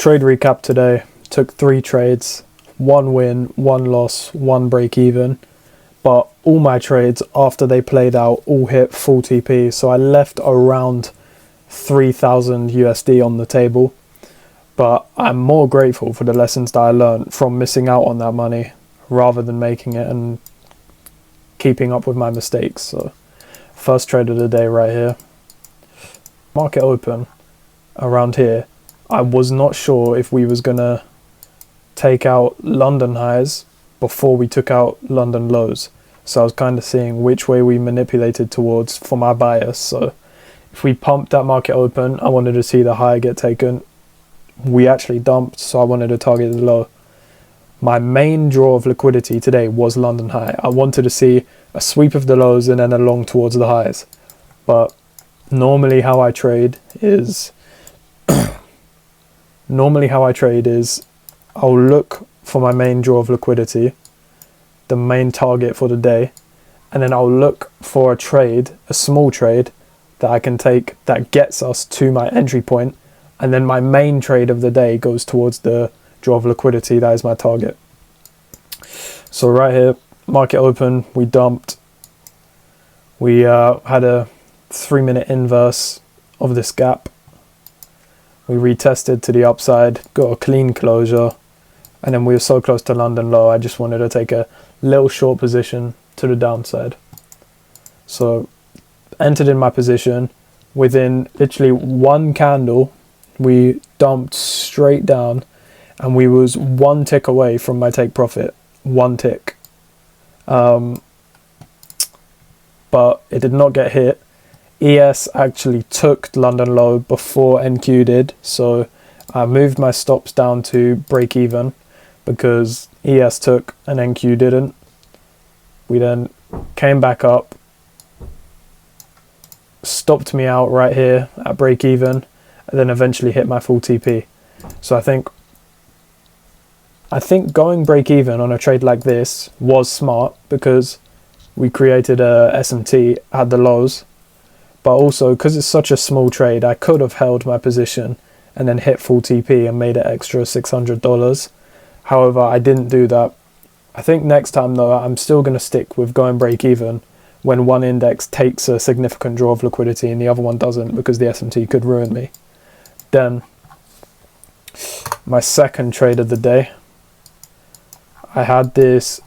Trade recap today. Took 3 trades, 1 win, 1 loss, 1 break even. But all my trades after they played out all hit full TP. So I left around 3,000 USD on the table. But I'm more grateful for the lessons that I learned from missing out on that money rather than making it and keeping up with my mistakes. So first trade of the day right here. Market open around here. I was not sure if we was gonna take out London highs before we took out London lows. So I was kind of seeing which way we manipulated towards for my bias. So if we pumped that market open, I wanted to see the high get taken. We actually dumped, so I wanted to target the low. My main draw of liquidity today was London high. I wanted to see a sweep of the lows and then a long towards the highs. But normally how I trade is I'll look for my main draw of liquidity, the main target for the day, and then I'll look for a trade, a small trade that I can take that gets us to my entry point, and then my main trade of the day goes towards the draw of liquidity. That is my target. So right here, market open, we dumped. We had a 3-minute inverse of this gap. We retested to the upside, got a clean closure, and then we were so close to London low, I just wanted to take a little short position to the downside. So entered in my position. Within literally 1 candle, we dumped straight down, and we was 1 tick away from my take profit. 1 tick. But it did not get hit. ES actually took London low before NQ did, so I moved my stops down to break even because ES took and NQ didn't. We then came back up, stopped me out right here at break even, and then eventually hit my full TP. So I think going break even on a trade like this was smart because we created a SMT at the lows. But also, because it's such a small trade, I could have held my position and then hit full TP and made it extra $600. However, I didn't do that. I think next time, though, I'm still going to stick with going break even when one index takes a significant draw of liquidity and the other one doesn't, because the SMT could ruin me. Then, my second trade of the day, I had this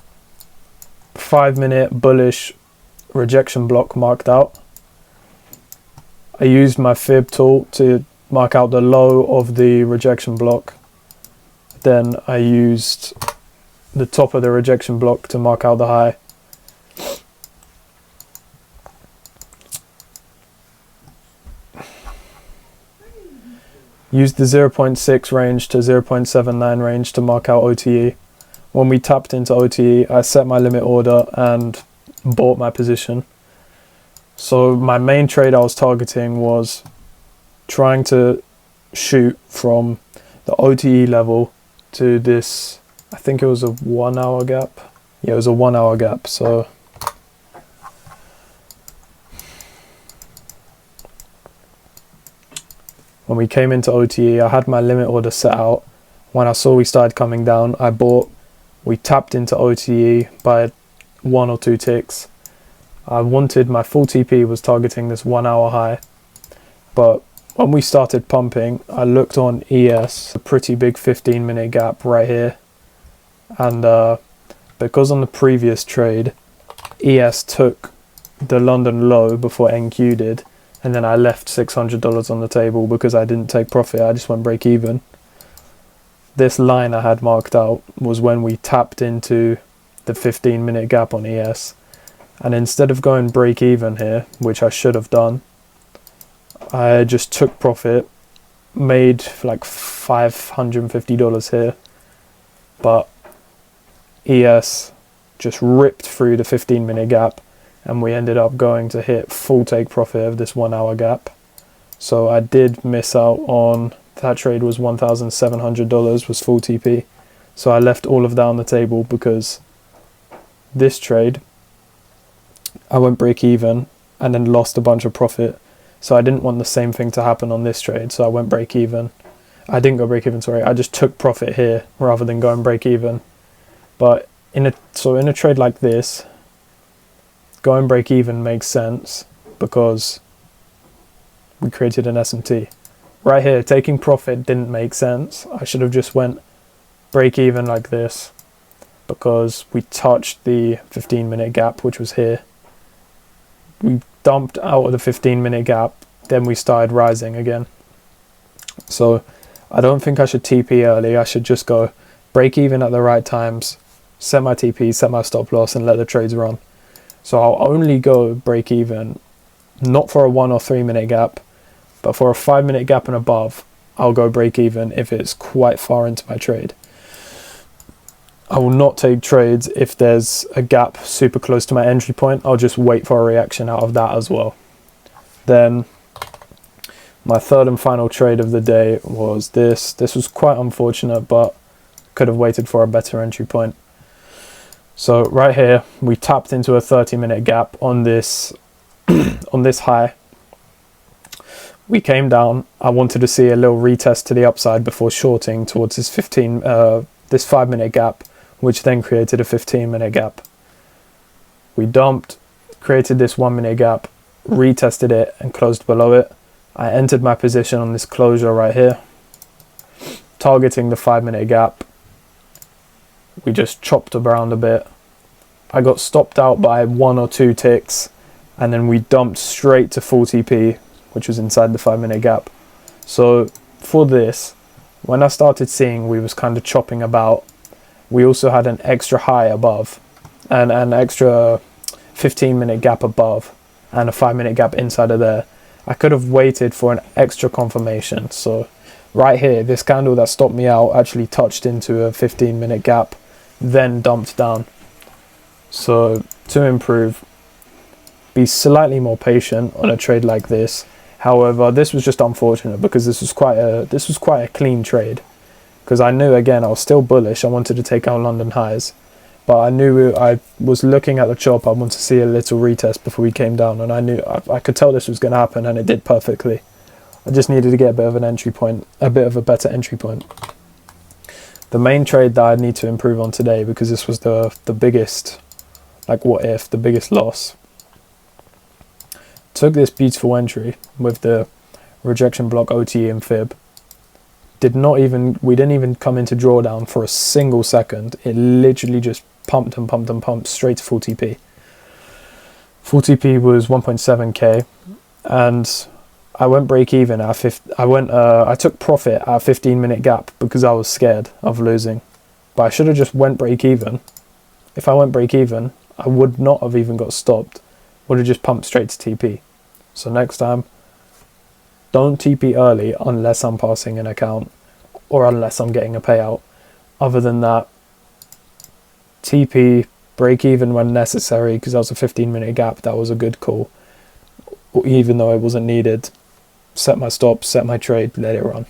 5-minute bullish rejection block marked out. I used my fib tool to mark out the low of the rejection block. Then I used the top of the rejection block to mark out the high. Used the 0.6 range to 0.79 range to mark out OTE. When we tapped into OTE, I set my limit order and bought my position. So my main trade I was targeting was trying to shoot from the OTE level to this, I think it was a 1 hour gap. Yeah, it was a 1 hour gap. So when we came into OTE, I had my limit order set out. When I saw we started coming down, I bought. We tapped into OTE by 1 or 2 ticks. I wanted my full TP was targeting this 1 hour high, but when we started pumping, I looked on ES, a pretty big 15-minute gap right here, and because on the previous trade, ES took the London low before NQ did, and then I left $600 on the table because I didn't take profit, I just went break even. This line I had marked out was when we tapped into the 15-minute gap on ES. And instead of going break even here, which I should have done, I just took profit, made like $550 here. But ES just ripped through the 15-minute gap, and we ended up going to hit full take profit of this 1 hour gap. So I did miss out on, that trade was $1,700 was full TP. So I left all of that on the table because this trade, I went break even and then lost a bunch of profit. So I didn't want the same thing to happen on this trade. So I went break even I didn't go break even, sorry. I just took profit here rather than going break even. But in a trade like this, going break even makes sense because we created an SMT. Right here, taking profit didn't make sense. I should have just went break even like this because we touched the 15-minute gap, which was here. We dumped out of the 15-minute gap, then we started rising again. So I don't think I should TP early. I should just go break even at the right times, set my TP, set my stop loss, and let the trades run. So I'll only go break even, not for a 1 or 3 minute gap, but for a 5 minute gap and above, I'll go break even if it's quite far into my trade. I will not take trades if there's a gap super close to my entry point. I'll just wait for a reaction out of that as well. Then my third and final trade of the day was this. This was quite unfortunate, but could have waited for a better entry point. So right here, we tapped into a 30-minute gap on this on this high. We came down. I wanted to see a little retest to the upside before shorting towards this 5-minute gap, which then created a 15-minute gap. We dumped, created this 1-minute gap, retested it and closed below it. I entered my position on this closure right here, targeting the 5-minute gap. We just chopped around a bit. I got stopped out by 1 or 2 ticks, and then we dumped straight to full TP, which was inside the 5-minute gap. So for this, when I started seeing we was kind of chopping about, we also had an extra high above and an extra 15-minute gap above and a 5-minute gap inside of there. I could have waited for an extra confirmation. So right here, this candle that stopped me out actually touched into a 15-minute gap, then dumped down. So to improve, be slightly more patient on a trade like this. However, this was just unfortunate because this was quite a clean trade. Because I knew, again, I was still bullish. I wanted to take out London highs, but I knew I was looking at the chop. I wanted to see a little retest before we came down, and I knew I could tell this was going to happen, and it did perfectly. I just needed to get a bit of an entry point, a bit of a better entry point. The main trade that I need to improve on today, because this was the biggest, like what if, the biggest loss. Took this beautiful entry with the rejection block OTE and fib. We didn't even come into drawdown for a single second. It literally just pumped and pumped and pumped straight to full TP. Full TP was 1.7k, and I went break even at I took profit at a 15-minute gap because I was scared of losing. But I should have just went break even. If I went break even, I would not have even got stopped. Would have just pumped straight to TP. So next time, don't TP early unless I'm passing an account or unless I'm getting a payout. Other than that, TP, break even when necessary, because that was a 15-minute gap. That was a good call. Even though it wasn't needed, set my stop, set my trade, let it run.